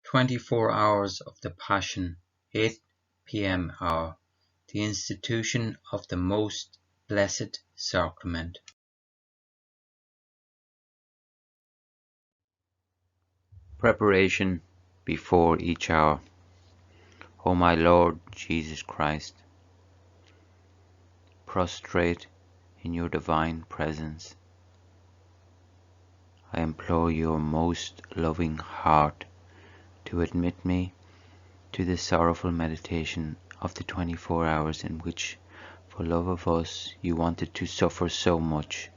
24 hours of the Passion, 8 p.m. hour, the institution of the Most Blessed Sacrament. Preparation before each hour. O my Lord Jesus Christ, prostrate in your divine presence, I implore your most loving heart to admit me to the sorrowful meditation of the 24 hours in which, for love of us, you wanted to suffer so much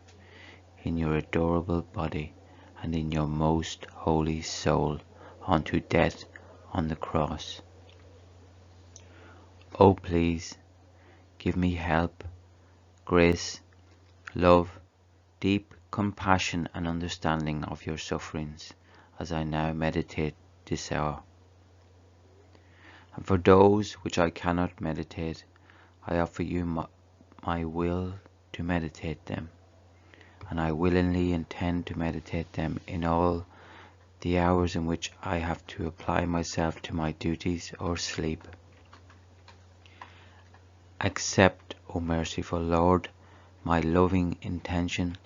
in your adorable body and in your most holy soul unto death on the cross. Oh, please give me help, grace, love, deep compassion and understanding of your sufferings as I now meditate this hour. And for those which I cannot meditate, I offer you my will to meditate them, and I willingly intend to meditate them in all the hours in which I have to apply myself to my duties or sleep. Accept, O merciful Lord, my loving intention,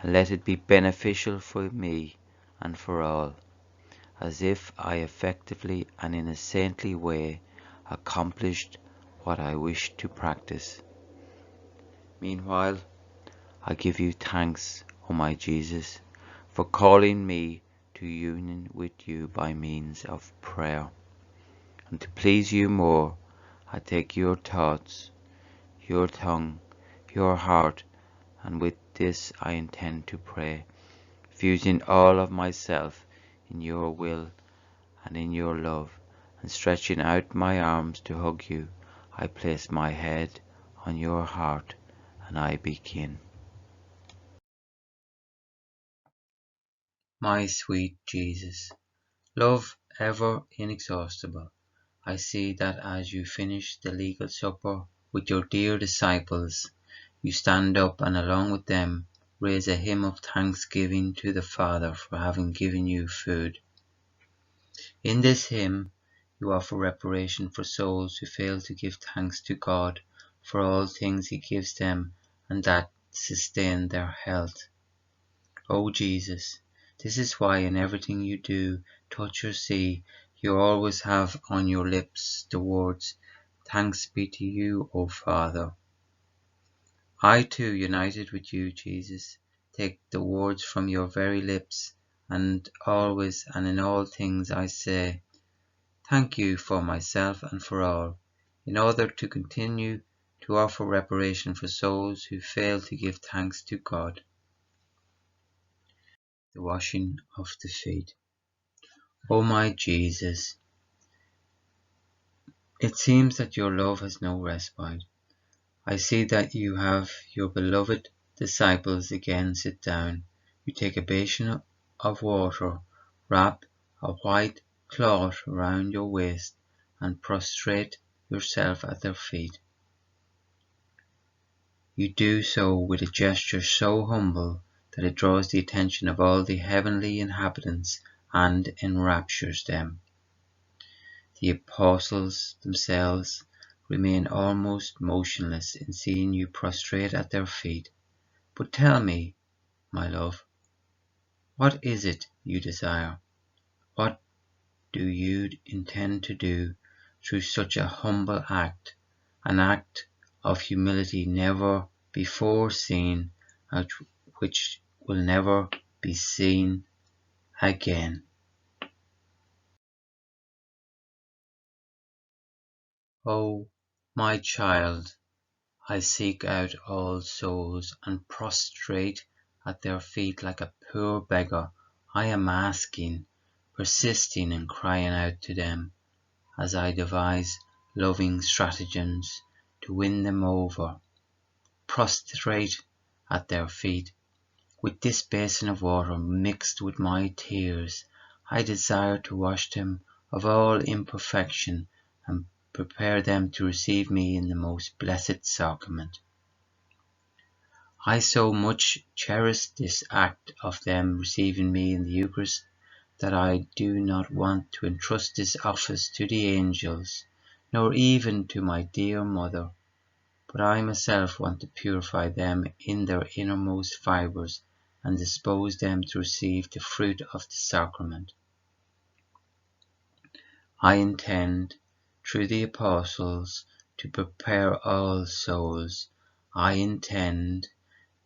and let it be beneficial for me and for all, as if I effectively and in a saintly way accomplished what I wish to practice. Meanwhile, I give you thanks, O my Jesus, for calling me to union with you by means of prayer. And to please you more, I take your thoughts, your tongue, your heart, and with this I intend to pray, fusing all of myself in your will and in your love, and stretching out my arms to hug you, I place my head on your heart, and I begin. My sweet Jesus, love ever inexhaustible, I see that as you finish the legal supper with your dear disciples, you stand up and along with them raise a hymn of thanksgiving to the Father for having given you food. In this hymn, you offer reparation for souls who fail to give thanks to God for all things He gives them and that sustain their health. O Jesus, this is why in everything you do, touch or see, you always have on your lips the words, "Thanks be to you, O Father." I too, united with you, Jesus, take the words from your very lips, and always and in all things I say, thank you for myself and for all, in order to continue to offer reparation for souls who fail to give thanks to God. The washing of the feet. O my Jesus, it seems that your love has no respite. I see that you have your beloved disciples again sit down. You take a basin of water, wrap a white cloth around your waist, and prostrate yourself at their feet. You do so with a gesture so humble that it draws the attention of all the heavenly inhabitants and enraptures them. The apostles themselves remain almost motionless in seeing you prostrate at their feet. But tell me, my love, what is it you desire? What do you intend to do through such a humble act, an act of humility never before seen, and which will never be seen again? Oh, my child, I seek out all souls and prostrate at their feet like a poor beggar. I am asking, persisting in crying out to them, as I devise loving stratagems to win them over. Prostrate at their feet, with this basin of water mixed with my tears, I desire to wash them of all imperfection and prepare them to receive me in the most blessed sacrament. I so much cherish this act of them receiving me in the Eucharist that I do not want to entrust this office to the angels, nor even to my dear mother, but I myself want to purify them in their innermost fibres and dispose them to receive the fruit of the sacrament. I intend, through the apostles, to prepare all souls. I intend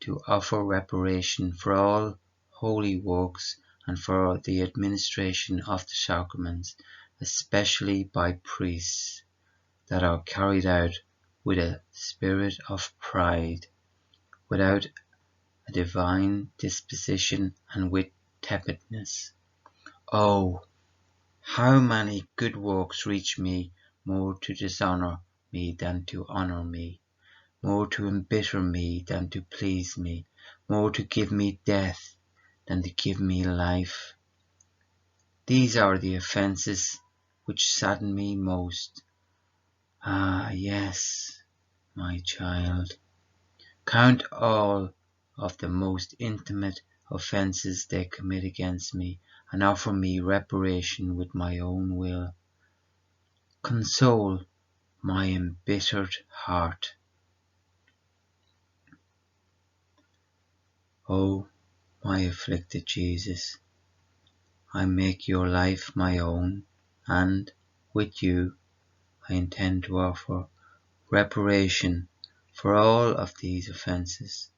to offer reparation for all holy works and for the administration of the sacraments, especially by priests, that are carried out with a spirit of pride, without a divine disposition, and with tepidness. Oh, how many good works reach me, more to dishonour me than to honour me, more to embitter me than to please me, more to give me death than to give me life. These are the offences which sadden me most. Ah, yes, my child, count all of the most intimate offences they commit against me, and offer me reparation with my own will. Console my embittered heart. O my afflicted Jesus, I make your life my own, and, with you, I intend to offer reparation for all of these offences.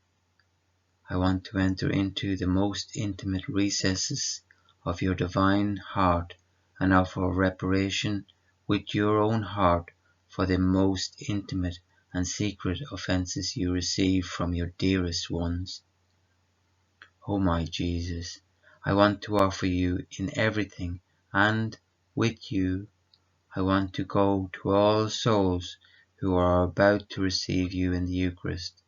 I want to enter into the most intimate recesses of your divine heart and offer reparation with your own heart for the most intimate and secret offences you receive from your dearest ones. O my Jesus, I want to offer you in everything, and, with you, I want to go to all souls who are about to receive you in the Eucharist,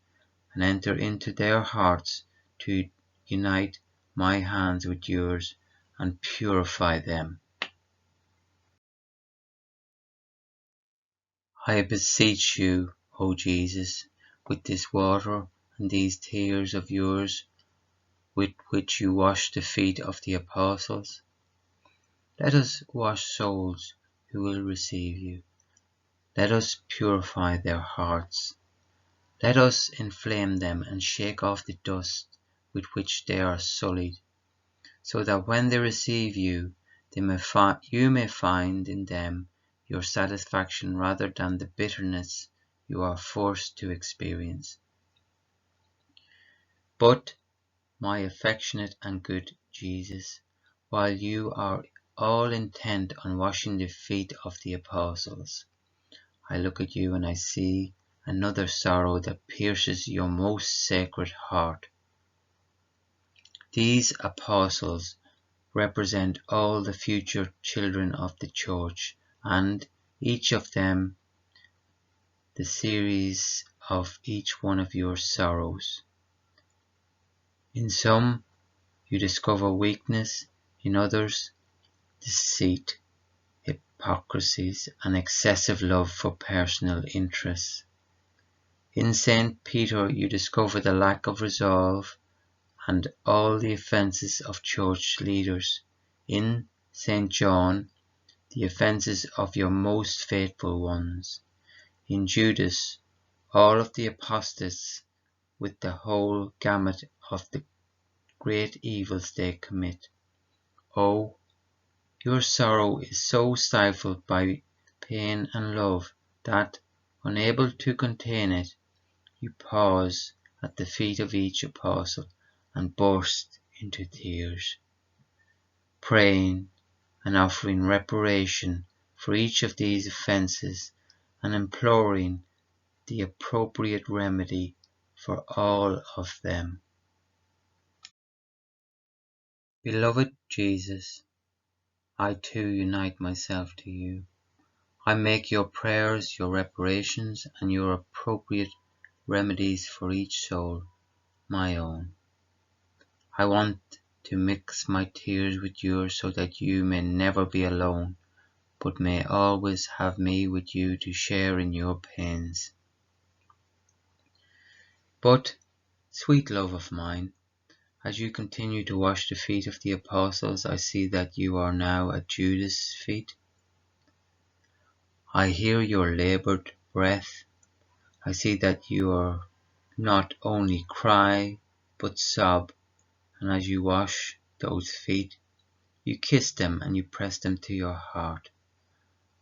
and enter into their hearts to unite my hands with yours and purify them. I beseech you, O Jesus, with this water and these tears of yours, with which you washed the feet of the apostles, let us wash souls who will receive you. Let us purify their hearts. Let us inflame them and shake off the dust with which they are sullied, so that when they receive you, you may find in them your satisfaction rather than the bitterness you are forced to experience. But, my affectionate and good Jesus, while you are all intent on washing the feet of the apostles, I look at you and I see another sorrow that pierces your most sacred heart. These apostles represent all the future children of the Church, and each of them the series of each one of your sorrows. In some you discover weakness, in others deceit, hypocrisies, and excessive love for personal interests. In St. Peter you discover the lack of resolve and all the offences of church leaders. In St. John, the offences of your most faithful ones. In Judas, all of the apostates with the whole gamut of the great evils they commit. Oh, your sorrow is so stifled by pain and love that, unable to contain it, you pause at the feet of each apostle and burst into tears, praying and offering reparation for each of these offences and imploring the appropriate remedy for all of them. Beloved Jesus, I too unite myself to you. I make your prayers, your reparations, and your appropriate remedies for each soul my own. I want to mix my tears with yours so that you may never be alone, but may always have me with you to share in your pains. But, sweet love of mine, As you continue to wash the feet of the apostles, I see that you are now at Judas' feet. I hear your laboured breath. I see that you are not only cry, but sob, and as you wash those feet, you kiss them and you press them to your heart,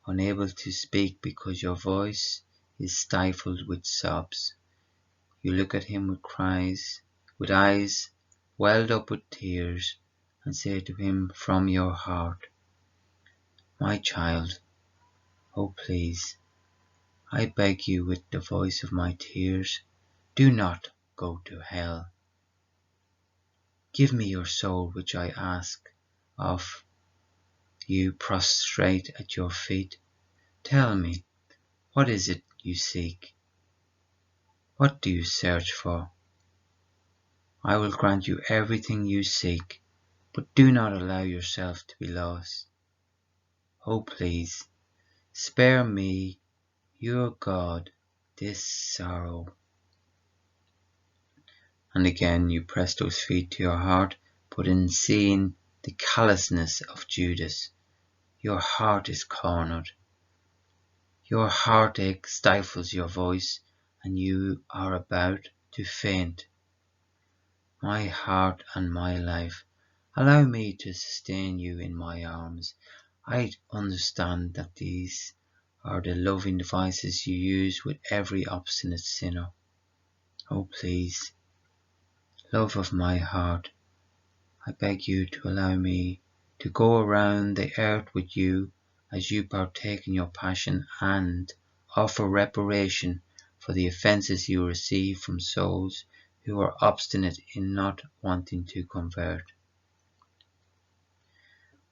unable to speak because your voice is stifled with sobs. You look at him with eyes welled up with tears, and say to him from your heart, "My child, oh please, I beg you with the voice of my tears, do not go to hell. Give me your soul which I ask of you prostrate at your feet. Tell me, what is it you seek? What do you search for? I will grant you everything you seek, but do not allow yourself to be lost. Oh please, spare me, your God, this sorrow." And again you press those feet to your heart, but in seeing the callousness of Judas, your heart is cornered. Your heartache stifles your voice, and you are about to faint. My heart and my life, allow me to sustain you in my arms. I understand that these are the loving devices you use with every obstinate sinner. Oh please, love of my heart, I beg you to allow me to go around the earth with you as you partake in your passion and offer reparation for the offences you receive from souls who are obstinate in not wanting to convert.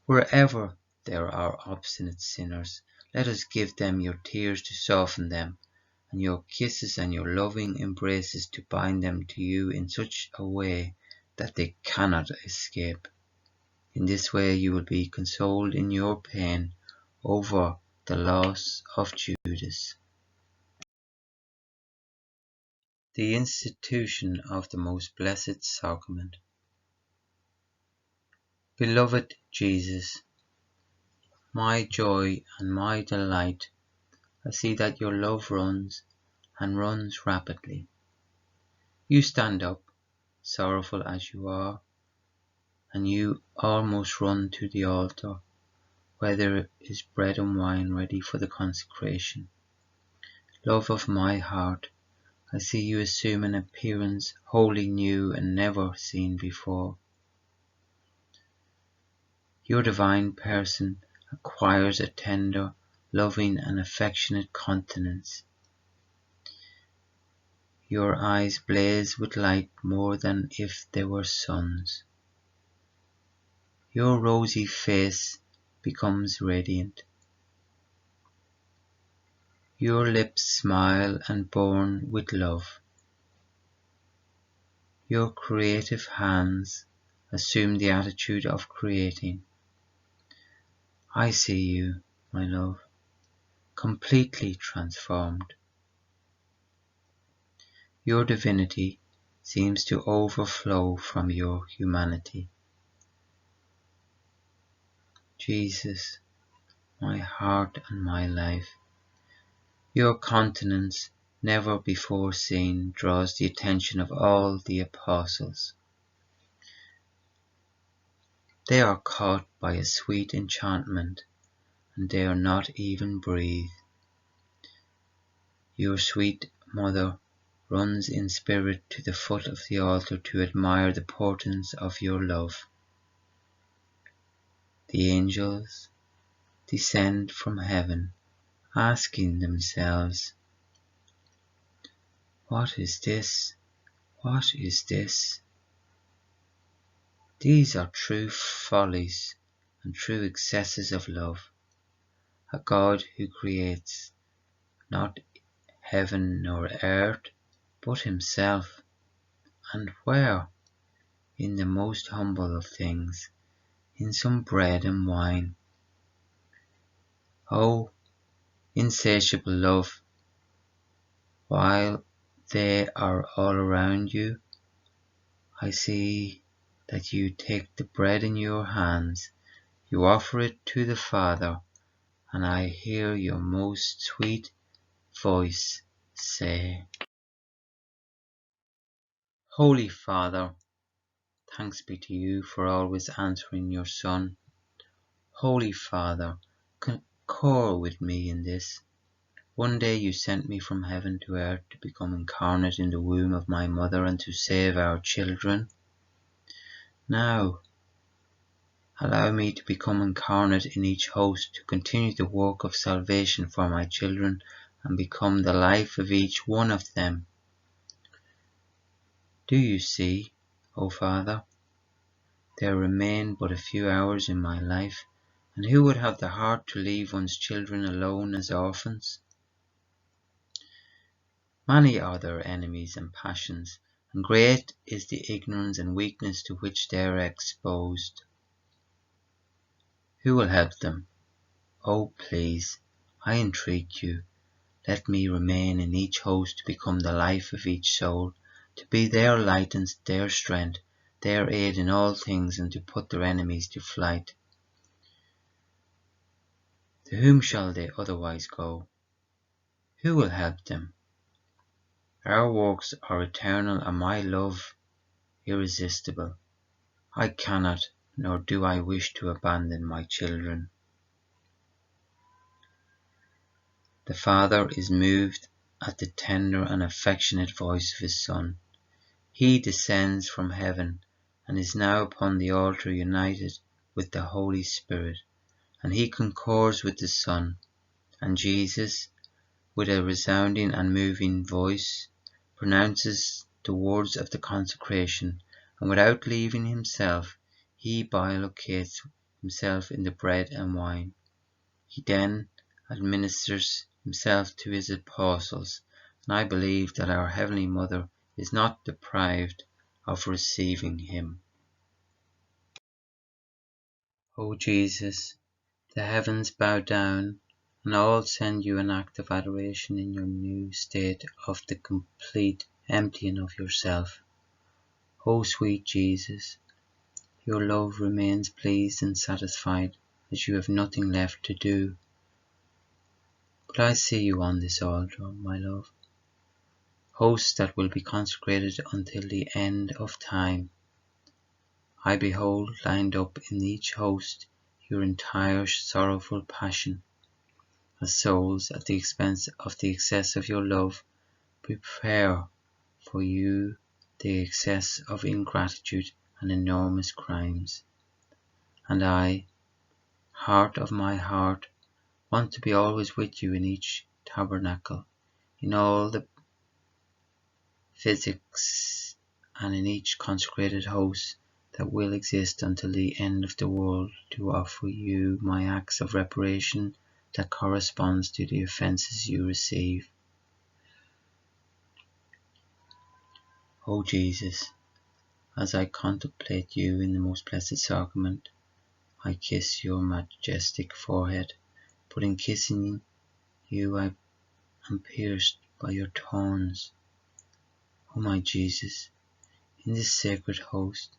Wherever there are obstinate sinners, let us give them your tears to soften them, and your kisses and your loving embraces to bind them to you in such a way that they cannot escape. In this way you will be consoled in your pain over the loss of Judas. The institution of the Most Blessed Sacrament. Beloved Jesus, my joy and my delight, I see that your love runs and runs rapidly. You stand up, sorrowful as you are, and you almost run to the altar, where there is bread and wine ready for the consecration. Love of my heart, I see you assume an appearance wholly new and never seen before. Your divine person acquires a tender, loving and affectionate countenance. Your eyes blaze with light more than if they were suns. Your rosy face becomes radiant. Your lips smile and burn with love. Your creative hands assume the attitude of creating. I see you, my love, completely transformed. Your divinity seems to overflow from your humanity. Jesus, my heart and my life, your countenance, never before seen, draws the attention of all the apostles. They are caught by a sweet enchantment, and dare not even breathe. Your sweet mother runs in spirit to the foot of the altar to admire the portents of your love. The angels descend from heaven, asking themselves, "What is this? What is this?" These are true follies and true excesses of love. A God who creates not heaven nor earth, but himself. And where? In the most humble of things, in some bread and wine. Oh, insatiable love, while they are all around you, I see that you take the bread in your hands, you offer it to the Father, and I hear your most sweet voice say, Holy Father, thanks be to you for always answering your Son. Holy Father, concur with me in this. One day you sent me from heaven to earth to become incarnate in the womb of my mother and to save our children. Now, allow me to become incarnate in each host to continue the work of salvation for my children and become the life of each one of them. Do you see, O Father, there remain but a few hours in my life, and who would have the heart to leave one's children alone as orphans? Many are their enemies and passions, and great is the ignorance and weakness to which they are exposed. Who will help them? Oh, please, I entreat you, let me remain in each host to become the life of each soul, to be their light and their strength, their aid in all things, and to put their enemies to flight. To whom shall they otherwise go? Who will help them? Our works are eternal and my love irresistible. I cannot, nor do I wish to abandon my children. The Father is moved at the tender and affectionate voice of his Son. He descends from heaven and is now upon the altar united with the Holy Spirit, and he concurs with the Son, and Jesus, with a resounding and moving voice, pronounces the words of the consecration, and without leaving himself, he bilocates himself in the bread and wine. He then administers himself to his apostles, and I believe that our Heavenly Mother is not deprived of receiving him. O Jesus, the heavens bow down, and all send you an act of adoration in your new state of the complete emptying of yourself. O sweet Jesus, your love remains pleased and satisfied as you have nothing left to do. But I see you on this altar, my love, hosts that will be consecrated until the end of time. I behold lined up in each host your entire sorrowful passion, as souls at the expense of the excess of your love prepare for you the excess of ingratitude and enormous crimes. And I, heart of my heart, want to be always with you in each tabernacle, in all the physics, and in each consecrated host that will exist until the end of the world, to offer you my acts of reparation that corresponds to the offences you receive. O Jesus, as I contemplate you in the most blessed sacrament, I kiss your majestic forehead, but in kissing you I am pierced by your thorns. O my Jesus, in this sacred host,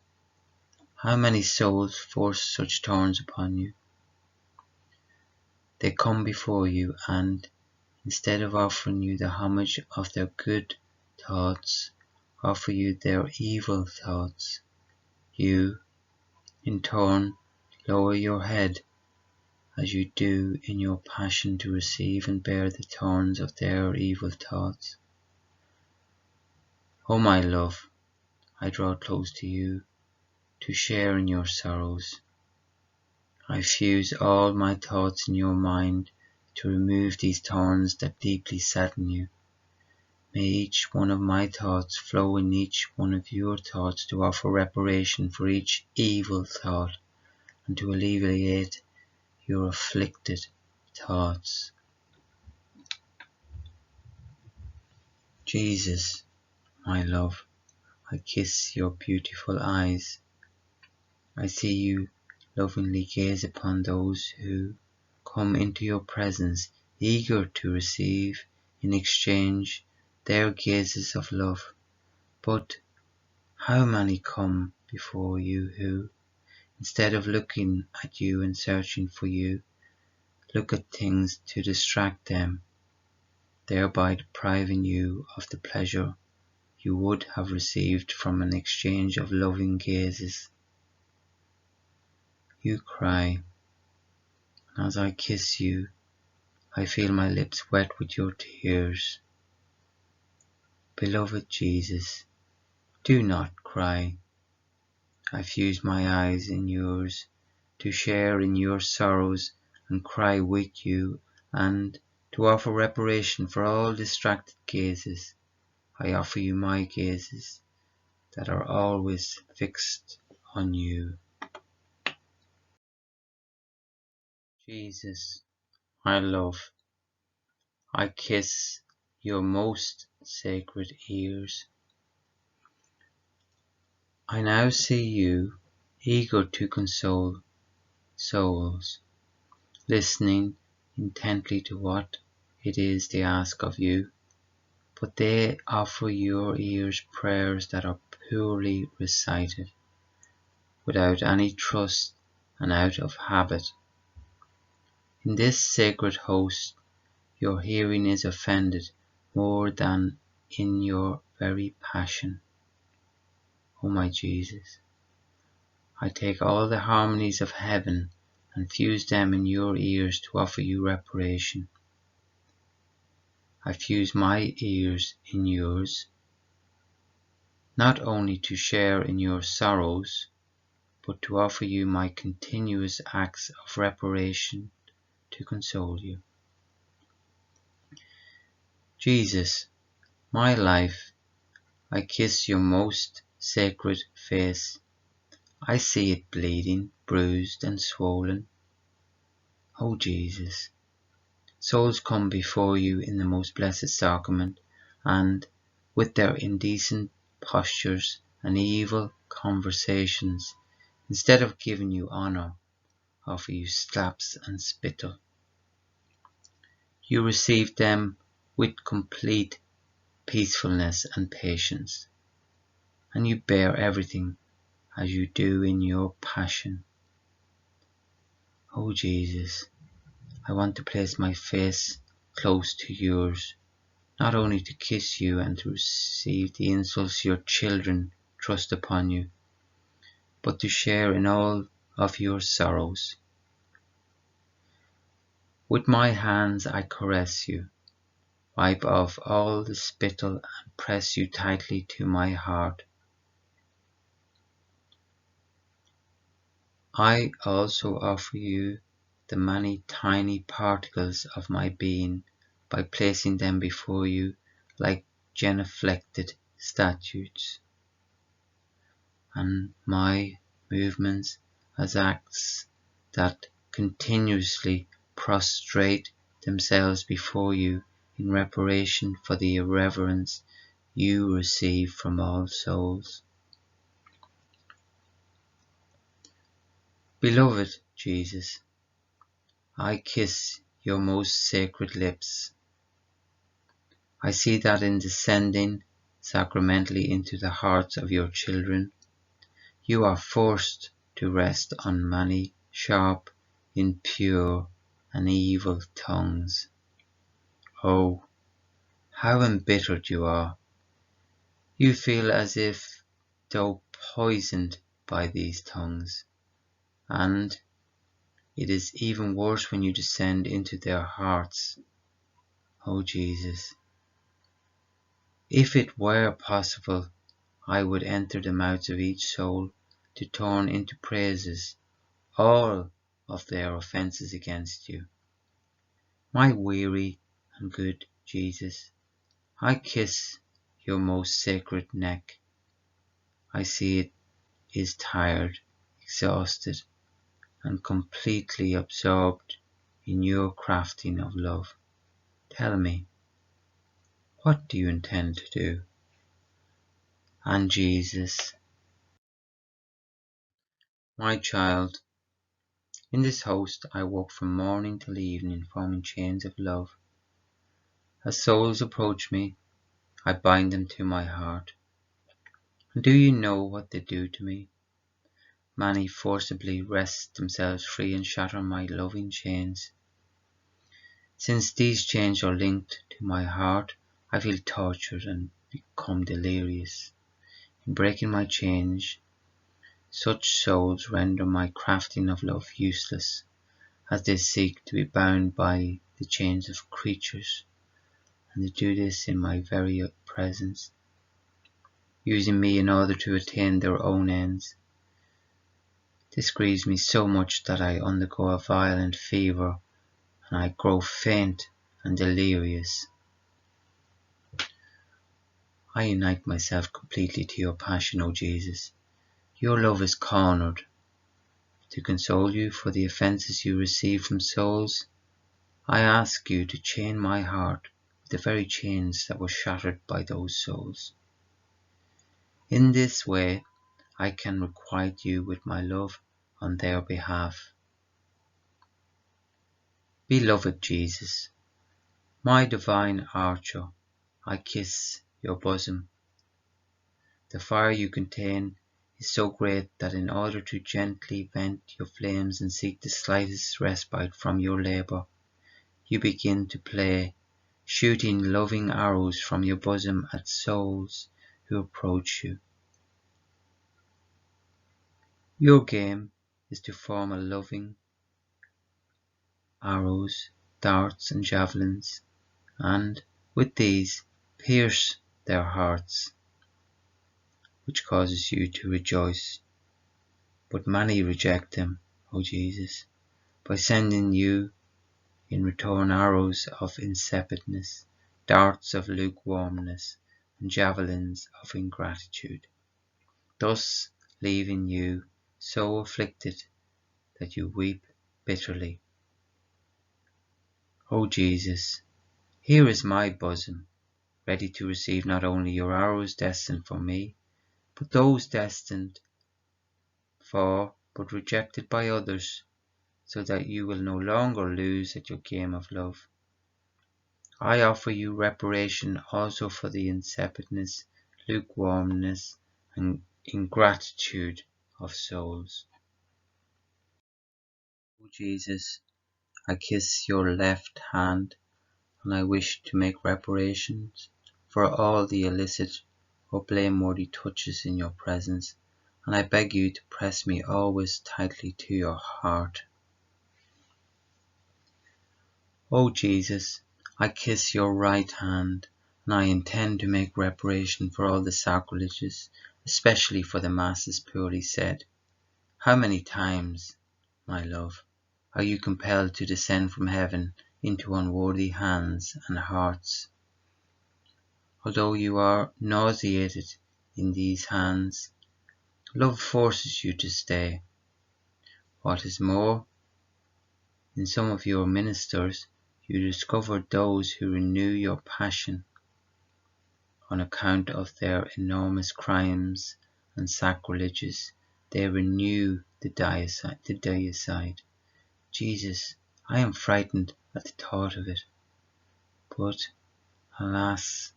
how many souls force such thorns upon you? They come before you and, instead of offering you the homage of their good thoughts, offer you their evil thoughts. You, in turn, lower your head as you do in your passion to receive and bear the thorns of their evil thoughts. O my love, I draw close to you to share in your sorrows. I fuse all my thoughts in your mind to remove these thorns that deeply sadden you. May each one of my thoughts flow in each one of your thoughts to offer reparation for each evil thought and to alleviate your afflicted thoughts. Jesus, my love, I kiss your beautiful eyes. I see you lovingly gaze upon those who come into your presence, eager to receive in exchange their gazes of love. But How many come before you who, instead of looking at you and searching for you, look at things to distract them, thereby depriving you of the pleasure you would have received from an exchange of loving gazes. You cry, and as I kiss you, I feel my lips wet with your tears. Beloved Jesus, do not cry. I fuse my eyes in yours to share in your sorrows and cry with you, and to offer reparation for all distracted gazes. I offer you my gazes that are always fixed on you. Jesus, my love, I kiss your most sacred ears. I now see you, eager to console souls, listening intently to what it is they ask of you, but they offer your ears prayers that are poorly recited, without any trust and out of habit. In this sacred host, your hearing is offended more than in your very passion. O my Jesus, I take all the harmonies of heaven and fuse them in your ears to offer you reparation. I fuse my ears in yours, not only to share in your sorrows, but to offer you my continuous acts of reparation to console you. Jesus, my life, I kiss your most sacred face. I see it bleeding, bruised and swollen. O Jesus, souls come before you in the most blessed sacrament, and with their indecent postures and evil conversations, instead of giving you honour, offer you slaps and spittle. You receive them with complete peacefulness and patience, and you bear everything as you do in your passion. O Jesus, I want to place my face close to yours, not only to kiss you and to receive the insults your children thrust upon you, but to share in all of your sorrows. With my hands I caress you, wipe off all the spittle and press you tightly to my heart. I also offer you the many tiny particles of my being by placing them before you like genuflected statues, and my movements as acts that continuously prostrate themselves before you in reparation for the irreverence you receive from all souls. Beloved Jesus, I kiss your most sacred lips. I see that in descending sacramentally into the hearts of your children, you are forced to rest on many sharp, impure, and evil tongues. Oh, how embittered you are! You feel as if though poisoned by these tongues, and it is even worse when you descend into their hearts. O Jesus, if it were possible, I would enter the mouths of each soul to turn into praises all of their offences against you. My weary and good Jesus, I kiss your most sacred neck. I see it is tired, exhausted, and completely absorbed in your crafting of love. Tell me, what do you intend to do? And Jesus, my child, in this host I walk from morning till evening, forming chains of love. As souls approach me, I bind them to my heart. And do you know what they do to me? Many forcibly wrest themselves free and shatter my loving chains. Since these chains are linked to my heart, I feel tortured and become delirious. In breaking my chains, such souls render my crafting of love useless, as they seek to be bound by the chains of creatures, and they do this in my very presence, using me in order to attain their own ends. This grieves me so much that I undergo a violent fever, and I grow faint and delirious. I unite myself completely to your passion, O Jesus. Your love is cornered. To console you for the offences you receive from souls, I ask you to chain my heart with the very chains that were shattered by those souls. In this way, I can requite you with my love on their behalf. Beloved Jesus, my divine Archer, I kiss your bosom. The fire you contain is so great that in order to gently vent your flames and seek the slightest respite from your labour, you begin to play, shooting loving arrows from your bosom at souls who approach you. Your game is to form a loving arrows, darts and javelins, and with these pierce their hearts, which causes you to rejoice. But many reject them, O Jesus, by sending you in return arrows of insipidness, darts of lukewarmness, and javelins of ingratitude, thus leaving you so afflicted that you weep bitterly. O Jesus, here is my bosom, ready to receive not only your arrows destined for me, but those destined for but rejected by others, so that you will no longer lose at your game of love. I offer you reparation also for the insipidness, lukewarmness, and ingratitude of souls. O Jesus, I kiss your left hand, and I wish to make reparations for all the illicit or blameworthy touches in your presence, and I beg you to press me always tightly to your heart. O Jesus, I kiss your right hand, and I intend to make reparation for all the sacrileges, especially for the Masses poorly said. How many times, my love, are you compelled to descend from heaven into unworthy hands and hearts? Although you are nauseated in these hands, love forces you to stay. What is more, in some of your ministers, you discover those who renew your passion on account of their enormous crimes and sacrileges. They renew the deicide. Jesus, I am frightened at the thought of it. But, alas,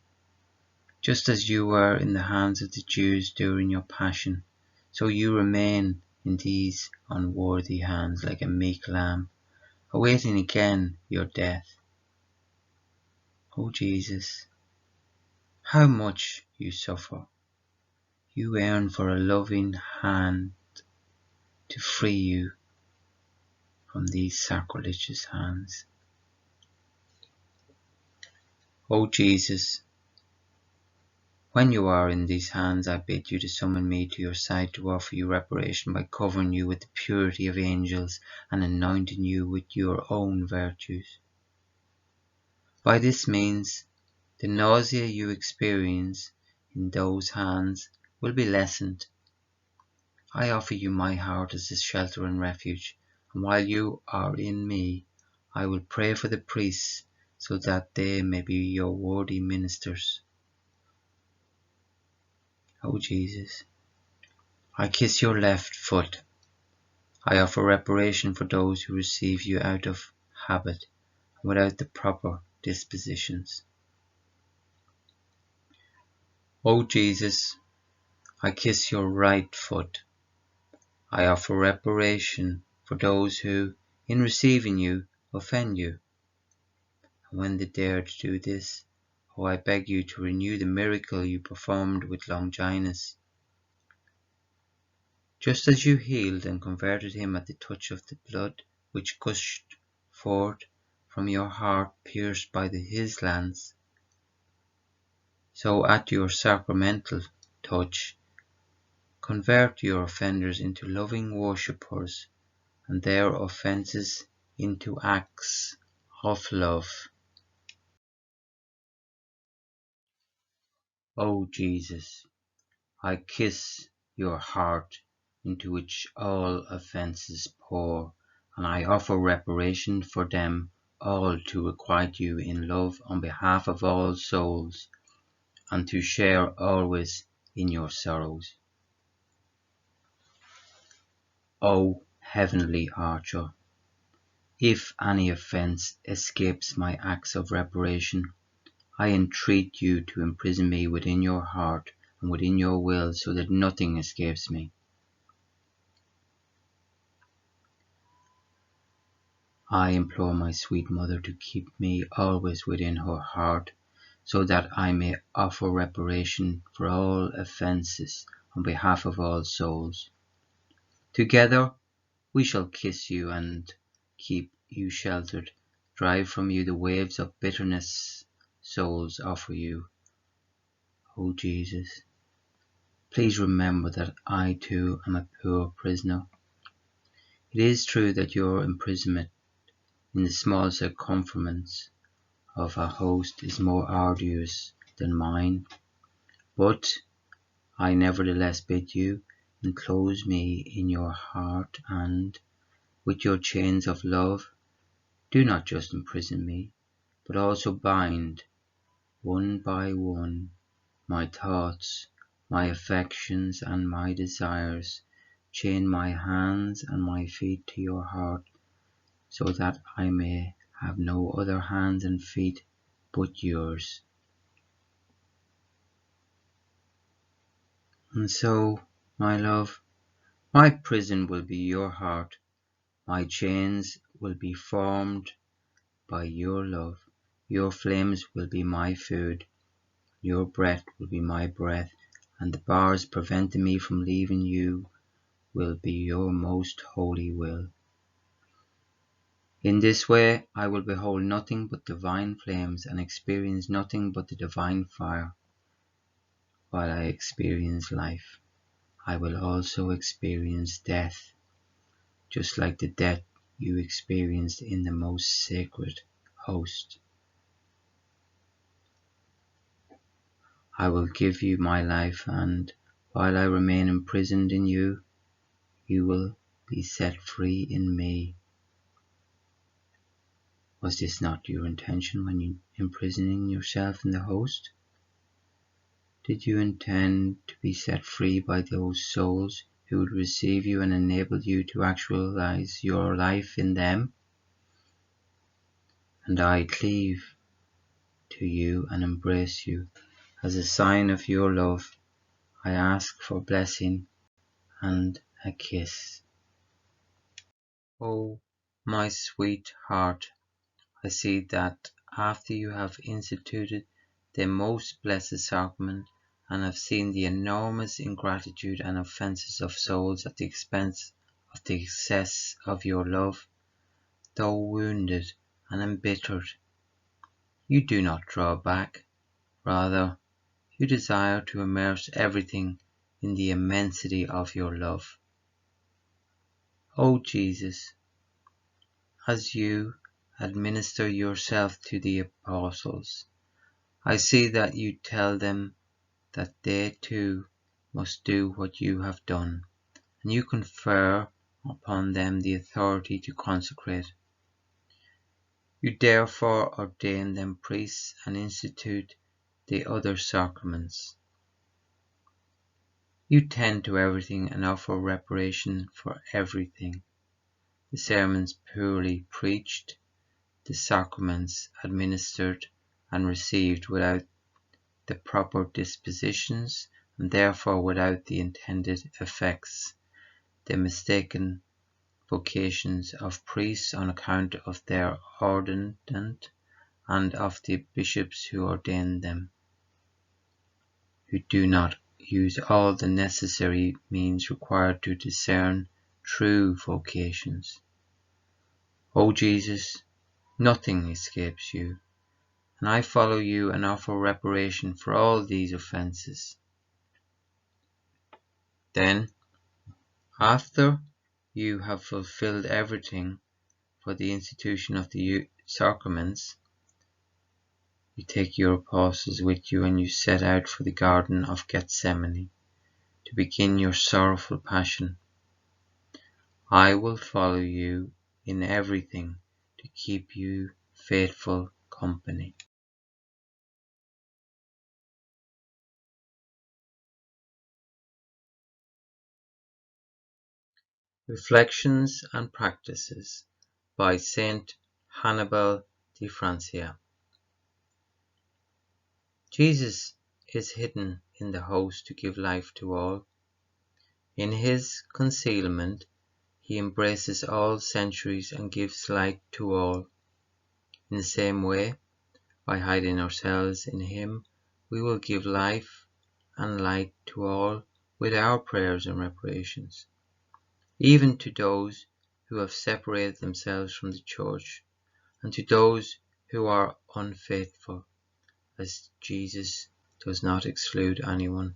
just as you were in the hands of the Jews during your passion, so you remain in these unworthy hands like a meek lamb, awaiting again your death. O Jesus, how much you suffer. You yearn for a loving hand to free you from these sacrilegious hands. O Jesus, when you are in these hands, I bid you to summon me to your side to offer you reparation by covering you with the purity of angels and anointing you with your own virtues. By this means, the nausea you experience in those hands will be lessened. I offer you my heart as a shelter and refuge, and while you are in me, I will pray for the priests so that they may be your worthy ministers. O Jesus, I kiss your left foot. I offer reparation for those who receive you out of habit and without the proper dispositions. O Jesus, I kiss your right foot. I offer reparation for those who, in receiving you, offend you. And when they dare to do this, oh, I beg you to renew the miracle you performed with Longinus. Just as you healed and converted him at the touch of the blood which gushed forth from your heart pierced by his lance, so at your sacramental touch, convert your offenders into loving worshippers and their offences into acts of love. O Jesus, I kiss your heart into which all offences pour, and I offer reparation for them all to requite you in love on behalf of all souls, and to share always in your sorrows. O heavenly Archer, if any offence escapes my acts of reparation, I entreat you to imprison me within your heart and within your will, so that nothing escapes me. I implore my sweet mother to keep me always within her heart, so that I may offer reparation for all offences on behalf of all souls. Together we shall kiss you and keep you sheltered, drive from you the waves of bitterness souls offer you. O Jesus, please remember that I too am a poor prisoner. It is true that your imprisonment in the small circumference of a host is more arduous than mine, but I nevertheless bid you enclose me in your heart, and with your chains of love do not just imprison me, but also bind, one by one, my thoughts, my affections, and my desires, chain my hands and my feet to your heart, so that I may have no other hands and feet but yours. And so, my love, my prison will be your heart, my chains will be formed by your love, your flames will be my food, your breath will be my breath, and the bars preventing me from leaving you will be your most holy will. In this way I will behold nothing but divine flames and experience nothing but the divine fire. While I experience life, I will also experience death, just like the death you experienced in the most sacred host. I will give you my life, and while I remain imprisoned in you, you will be set free in me. Was this not your intention when you imprisoning yourself in the host? Did you intend to be set free by those souls who would receive you and enable you to actualize your life in them? And I cleave to you and embrace you. As a sign of your love, I ask for blessing and a kiss. Oh, my sweet heart, I see that after you have instituted the most blessed sacrament, and have seen the enormous ingratitude and offences of souls at the expense of the excess of your love, though wounded and embittered, you do not draw back, rather you desire to immerse everything in the immensity of your love. O Jesus, as you administer yourself to the apostles, I see that you tell them that they too must do what you have done, and you confer upon them the authority to consecrate. You therefore ordain them priests and institute the other sacraments. You tend to everything and offer reparation for everything, the sermons purely preached, the sacraments administered and received without the proper dispositions, and therefore without the intended effects, the mistaken vocations of priests on account of their ordinant and of the bishops who ordain them, who do not use all the necessary means required to discern true vocations. O Jesus, nothing escapes you, and I follow you and offer reparation for all these offences. Then, after you have fulfilled everything for the institution of the sacraments, you take your apostles with you and you set out for the Garden of Gethsemane to begin your sorrowful passion. I will follow you in everything to keep you faithful company. Reflections and Practices by Saint Hannibal de Francia. Jesus is hidden in the host to give life to all. In his concealment, he embraces all centuries and gives light to all. In the same way, by hiding ourselves in him, we will give life and light to all with our prayers and reparations, even to those who have separated themselves from the Church, and to those who are unfaithful, as Jesus does not exclude anyone.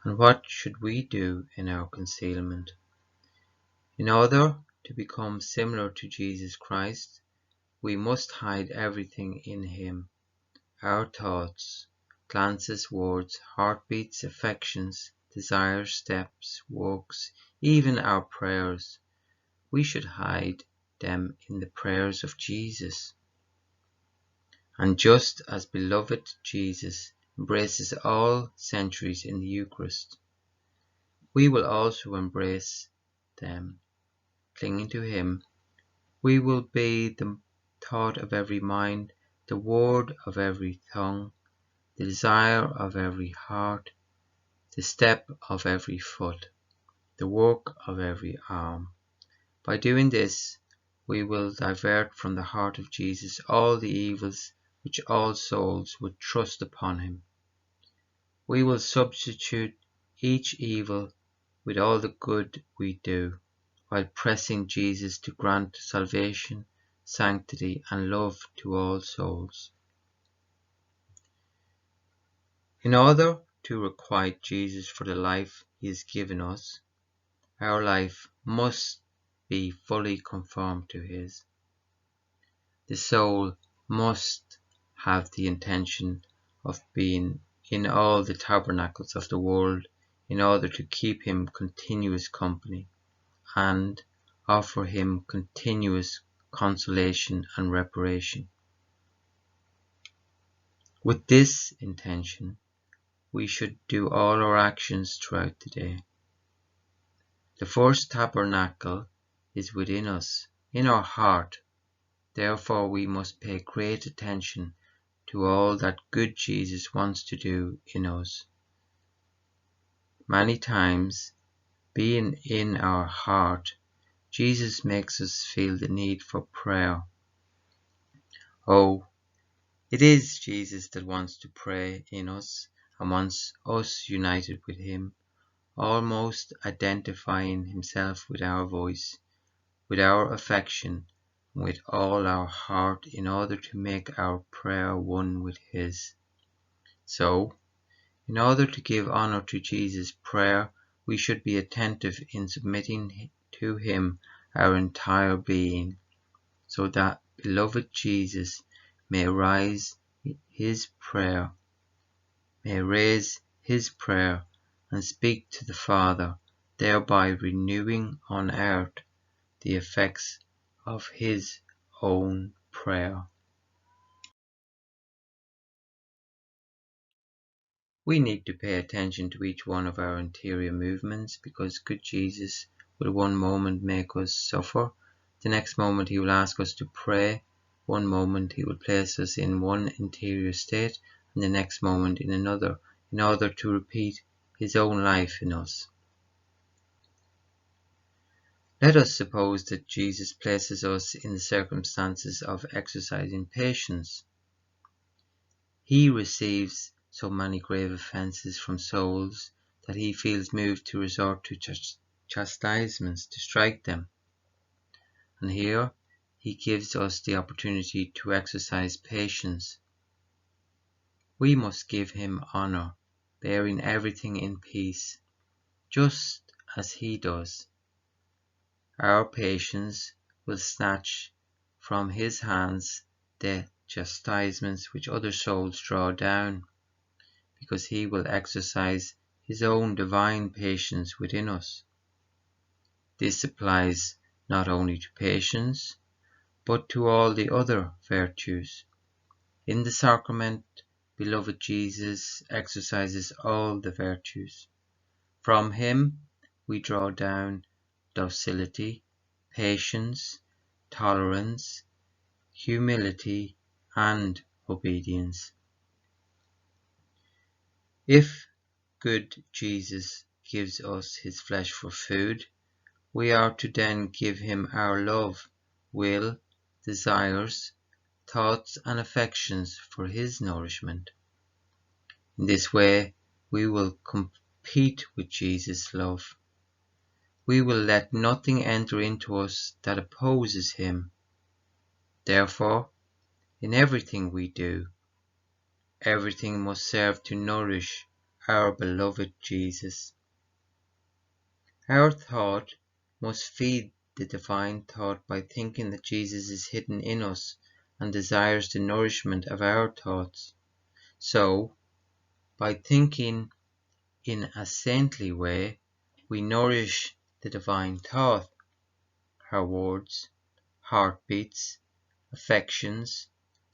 And what should we do in our concealment? In order to become similar to Jesus Christ, we must hide everything in him: our thoughts, glances, words, heartbeats, affections, desires, steps, works, even our prayers. We should hide them in the prayers of Jesus. And just as beloved Jesus embraces all centuries in the Eucharist, we will also embrace them. Clinging to him, we will be the thought of every mind, the word of every tongue, the desire of every heart, the step of every foot, the work of every arm. By doing this, we will divert from the heart of Jesus all the evils which all souls would thrust upon him. We will substitute each evil with all the good we do, while pressing Jesus to grant salvation, sanctity, and love to all souls. In order to requite Jesus for the life he has given us, our life must be fully conformed to his. The soul must have the intention of being in all the tabernacles of the world in order to keep him continuous company and offer him continuous consolation and reparation. With this intention, we should do all our actions throughout the day. The first tabernacle is within us, in our heart. Therefore we must pay great attention to all that good Jesus wants to do in us. Many times, being in our heart, Jesus makes us feel the need for prayer. Oh, it is Jesus that wants to pray in us and wants us united with him, almost identifying himself with our voice, with our affection, and with all our heart in order to make our prayer one with his. So, in order to give honor to Jesus' prayer, we should be attentive in submitting to him our entire being, so that beloved Jesus may raise his prayer and speak to the Father, thereby renewing on earth the effects of his own prayer. We need to pay attention to each one of our interior movements, because good Jesus will one moment make us suffer, the next moment he will ask us to pray, one moment he will place us in one interior state, in the next moment in another, in order to repeat his own life in us. Let us suppose that Jesus places us in the circumstances of exercising patience. He receives so many grave offences from souls that he feels moved to resort to chastisements to strike them. And here he gives us the opportunity to exercise patience. We must give him honour, bearing everything in peace, just as he does. Our patience will snatch from his hands the chastisements which other souls draw down, because he will exercise his own divine patience within us. This applies not only to patience, but to all the other virtues. In the sacrament, beloved Jesus exercises all the virtues. From him we draw down docility, patience, tolerance, humility, and obedience. If good Jesus gives us his flesh for food, we are to then give him our love, will, desires, thoughts and affections for his nourishment. In this way, we will compete with Jesus' love. We will let nothing enter into us that opposes him. Therefore, in everything we do, everything must serve to nourish our beloved Jesus. Our thought must feed the divine thought by thinking that Jesus is hidden in us and desires the nourishment of our thoughts. So, by thinking in a saintly way, we nourish the divine thought, our words, heartbeats, affections,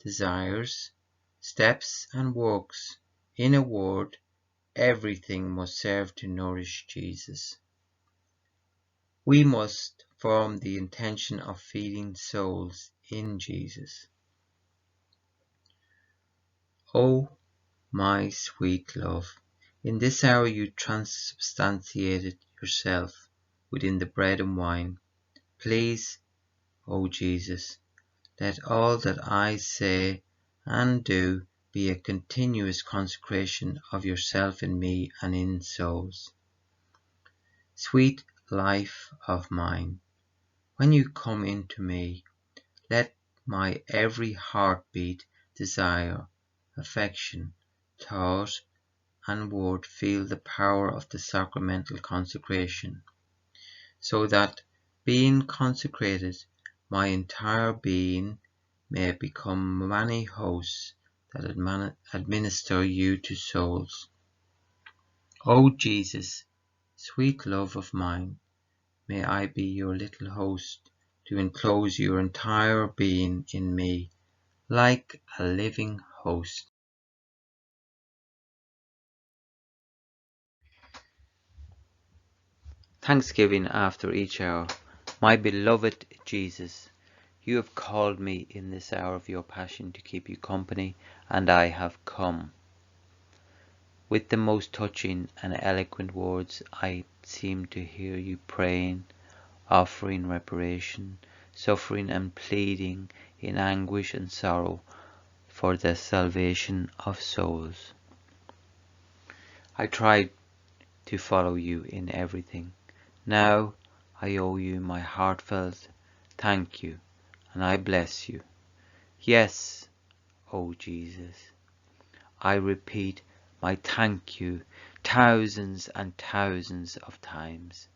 desires, steps and works. In a word, everything must serve to nourish Jesus. We must form the intention of feeding souls in Jesus. Oh, my sweet love, in this hour you transubstantiated yourself within the bread and wine. Please, O Jesus, let all that I say and do be a continuous consecration of yourself in me and in souls. Sweet life of mine, when you come into me, let my every heartbeat, desire, affection, thought, and word feel the power of the sacramental consecration, so that, being consecrated, my entire being may become many hosts that administer you to souls. O Jesus, sweet love of mine, may I be your little host to enclose your entire being in me, like a living host. Thanksgiving after each hour. My beloved Jesus, you have called me in this hour of your passion to keep you company, and I have come. With the most touching and eloquent words, I seem to hear you praying, offering reparation, suffering and pleading in anguish and sorrow for the salvation of souls. I tried to follow you in everything. Now I owe you my heartfelt thank you, and I bless you. Yes, O Jesus, I repeat my thank you thousands and thousands of times.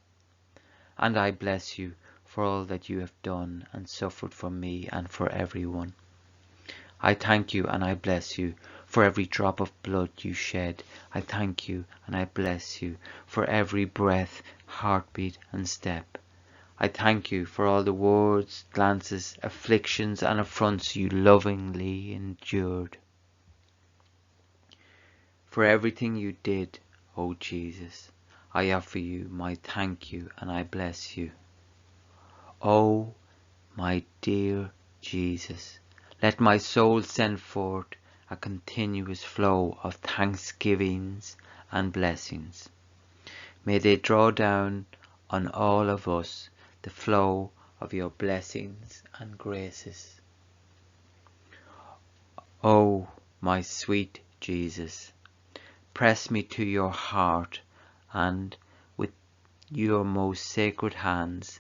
And I bless you for all that you have done and suffered for me and for everyone. I thank you and I bless you for every drop of blood you shed. I thank you and I bless you for every breath, heartbeat and step. I thank you for all the words, glances, afflictions and affronts you lovingly endured. For everything you did, O Jesus, I offer you my thank you and I bless you. O my dear Jesus, let my soul send forth a continuous flow of thanksgivings and blessings. May they draw down on all of us the flow of your blessings and graces. Oh, my sweet Jesus, press me to your heart and with your most sacred hands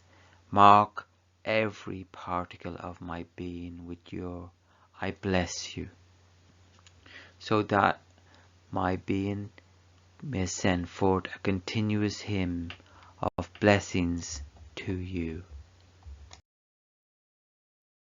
mark every particle of my being with your I bless you, so that my being may send forth a continuous hymn of blessings to you.